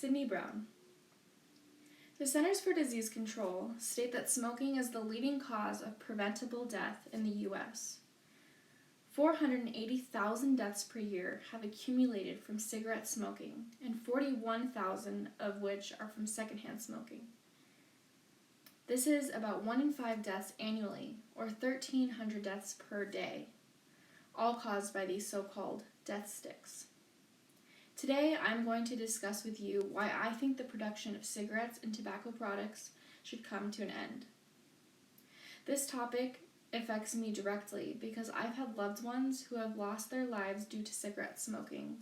Sydney Brown. The Centers for Disease Control state that smoking is the leading cause of preventable death in the U.S. 480,000 deaths per year have accumulated from cigarette smoking, and 41,000 of which are from secondhand smoking. This is about 1 in 5 deaths annually, or 1,300 deaths per day, all caused by these so-called death sticks. Today, I'm going to discuss with you why I think the production of cigarettes and tobacco products should come to an end. This topic affects me directly because I've had loved ones who have lost their lives due to cigarette smoking.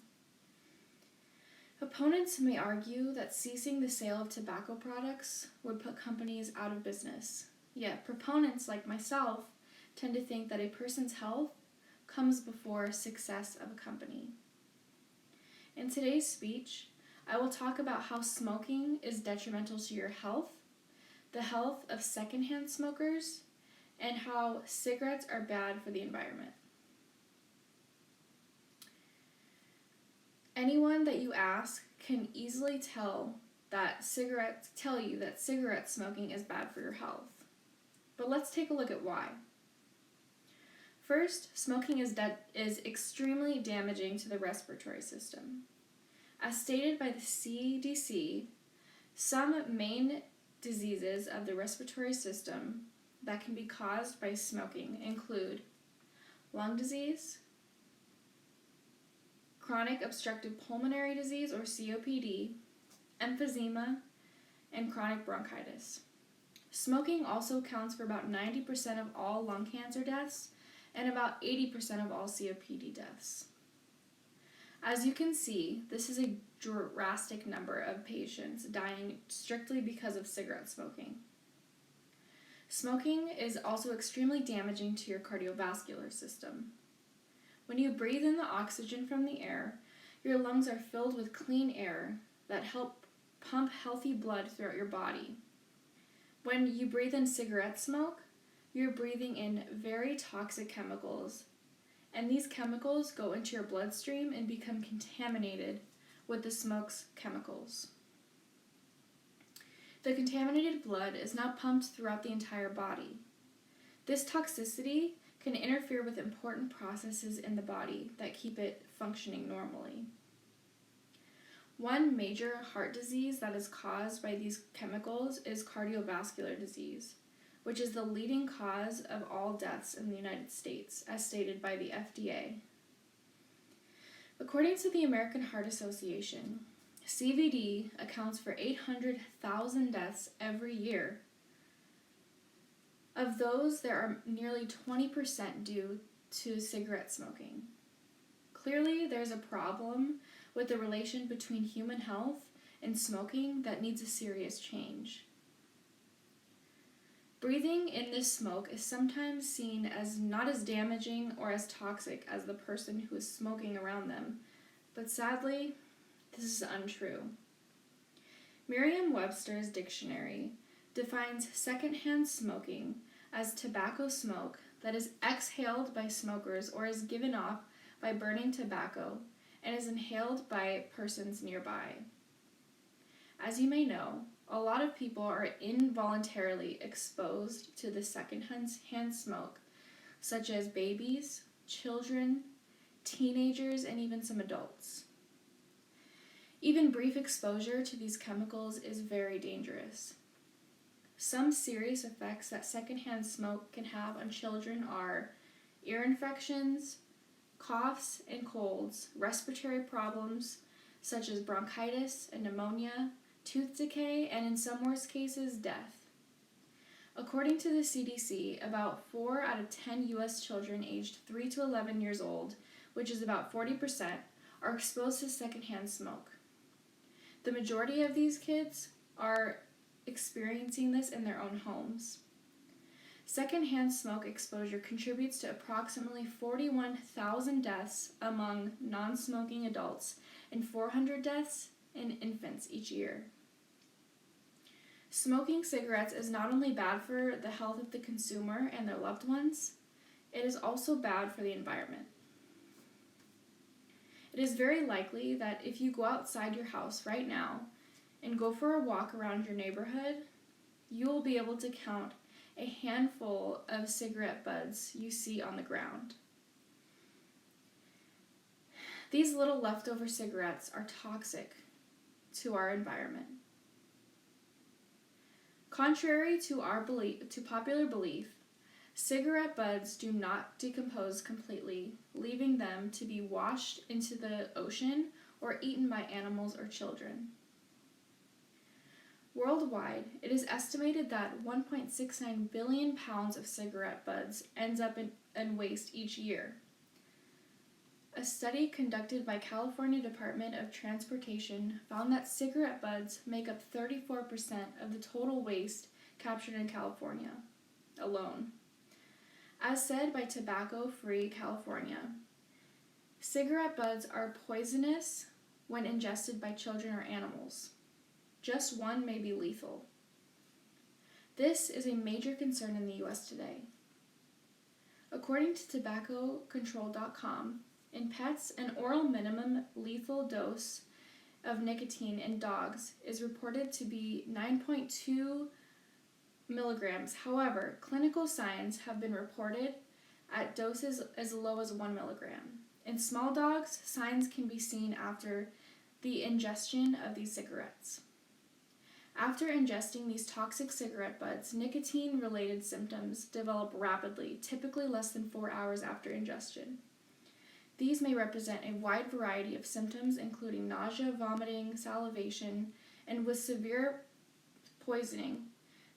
Opponents may argue that ceasing the sale of tobacco products would put companies out of business, yet proponents like myself tend to think that a person's health comes before success of a company. In today's speech, I will talk about how smoking is detrimental to your health, the health of secondhand smokers, and how cigarettes are bad for the environment. Anyone that you ask can easily tell you that cigarette smoking is bad for your health. But let's take a look at why. First, smoking is extremely damaging to the respiratory system. As stated by the CDC, some main diseases of the respiratory system that can be caused by smoking include lung disease, chronic obstructive pulmonary disease or COPD, emphysema, and chronic bronchitis. Smoking also accounts for about 90% of all lung cancer deaths and about 80% of all COPD deaths. As you can see, this is a drastic number of patients dying strictly because of cigarette smoking. Smoking is also extremely damaging to your cardiovascular system. When you breathe in the oxygen from the air, your lungs are filled with clean air that help pump healthy blood throughout your body. When you breathe in cigarette smoke, you're breathing in very toxic chemicals, and these chemicals go into your bloodstream and become contaminated with the smoke's chemicals. The contaminated blood is now pumped throughout the entire body. This toxicity can interfere with important processes in the body that keep it functioning normally. One major heart disease that is caused by these chemicals is cardiovascular disease, which is the leading cause of all deaths in the United States, as stated by the FDA. According to the American Heart Association, CVD accounts for 800,000 deaths every year. Of those, there are nearly 20% due to cigarette smoking. Clearly, there's a problem with the relation between human health and smoking that needs a serious change. Breathing in this smoke is sometimes seen as not as damaging or as toxic as the person who is smoking around them, but sadly, this is untrue. Merriam-Webster's dictionary defines secondhand smoking as tobacco smoke that is exhaled by smokers or is given off by burning tobacco and is inhaled by persons nearby. As you may know, a lot of people are involuntarily exposed to the secondhand smoke, such as babies, children, teenagers, and even some adults. Even brief exposure to these chemicals is very dangerous. Some serious effects that secondhand smoke can have on children are ear infections, coughs and colds, respiratory problems such as bronchitis and pneumonia, tooth decay, and in some worst cases, death. According to the CDC, about 4 out of 10 U.S. children aged 3 to 11 years old, which is about 40%, are exposed to secondhand smoke. The majority of these kids are experiencing this in their own homes. Secondhand smoke exposure contributes to approximately 41,000 deaths among non-smoking adults and 400 deaths in infants each year. Smoking cigarettes is not only bad for the health of the consumer and their loved ones, it is also bad for the environment. It is very likely that if you go outside your house right now and go for a walk around your neighborhood, you will be able to count a handful of cigarette butts you see on the ground. These little leftover cigarettes are toxic to our environment. Contrary to popular belief, cigarette butts do not decompose completely, leaving them to be washed into the ocean or eaten by animals or children. Worldwide, it is estimated that 1.69 billion pounds of cigarette butts ends up in waste each year. A study conducted by California Department of Transportation found that cigarette butts make up 34% of the total waste captured in California alone. As said by Tobacco Free California, cigarette butts are poisonous when ingested by children or animals. Just one may be lethal. This is a major concern in the U.S. today. According to tobaccocontrol.com, in pets, an oral minimum lethal dose of nicotine in dogs is reported to be 9.2 milligrams. However, clinical signs have been reported at doses as low as 1 milligram. In small dogs, signs can be seen after the ingestion of these cigarettes. After ingesting these toxic cigarette butts, nicotine-related symptoms develop rapidly, typically less than 4 hours after ingestion. These may represent a wide variety of symptoms, including nausea, vomiting, salivation, and with severe poisoning,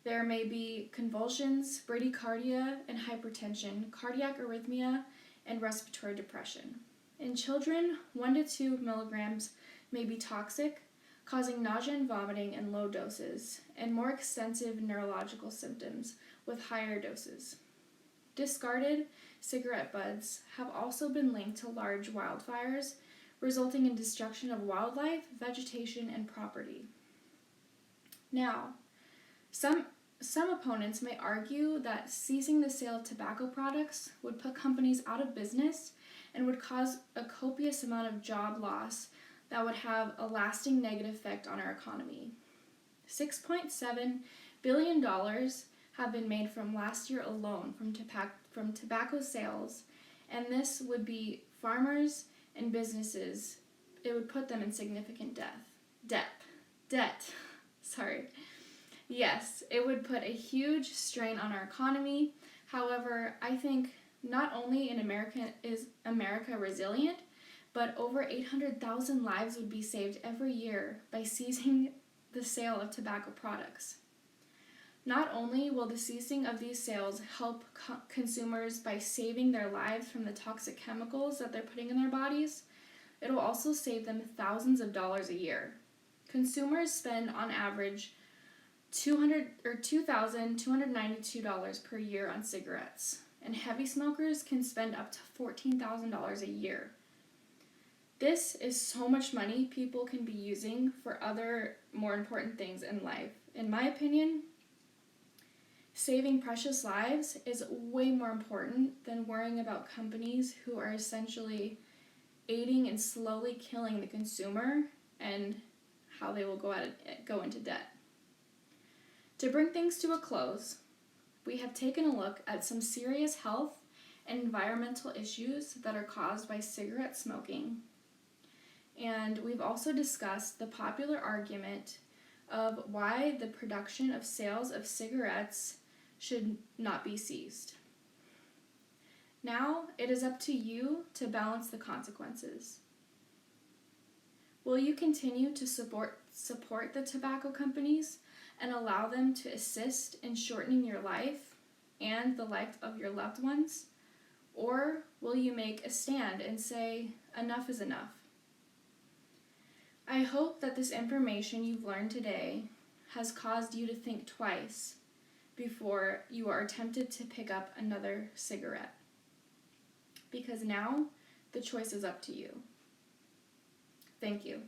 there may be convulsions, bradycardia and hypertension, cardiac arrhythmia, and respiratory depression. In children, 1 to 2 milligrams may be toxic, causing nausea and vomiting in low doses, and more extensive neurological symptoms with higher doses. Discarded cigarette butts have also been linked to large wildfires, resulting in destruction of wildlife, vegetation, and property. Now, some opponents may argue that ceasing the sale of tobacco products would put companies out of business and would cause a copious amount of job loss that would have a lasting negative effect on our economy. $6.7 billion have been made from last year alone from tobacco sales, and this would be farmers and businesses. It would put them in significant debt. Sorry. Yes, it would put a huge strain on our economy. However, I think not only is America resilient, but over 800,000 lives would be saved every year by ceasing the sale of tobacco products. Not only will the ceasing of these sales help consumers by saving their lives from the toxic chemicals that they're putting in their bodies, it will also save them thousands of dollars a year. Consumers spend on average $2,292 per year on cigarettes, and heavy smokers can spend up to $14,000 a year. This is so much money people can be using for other more important things in life. In my opinion, saving precious lives is way more important than worrying about companies who are essentially aiding and slowly killing the consumer and how they will go into debt. To bring things to a close, we have taken a look at some serious health and environmental issues that are caused by cigarette smoking. And we've also discussed the popular argument of why the production of sales of cigarettes should not be ceased. Now, it is up to you to balance the consequences. Will you continue to support the tobacco companies and allow them to assist in shortening your life and the life of your loved ones? Or will you make a stand and say, enough is enough? I hope that this information you've learned today has caused you to think twice before you are tempted to pick up another cigarette. Because now, the choice is up to you. Thank you.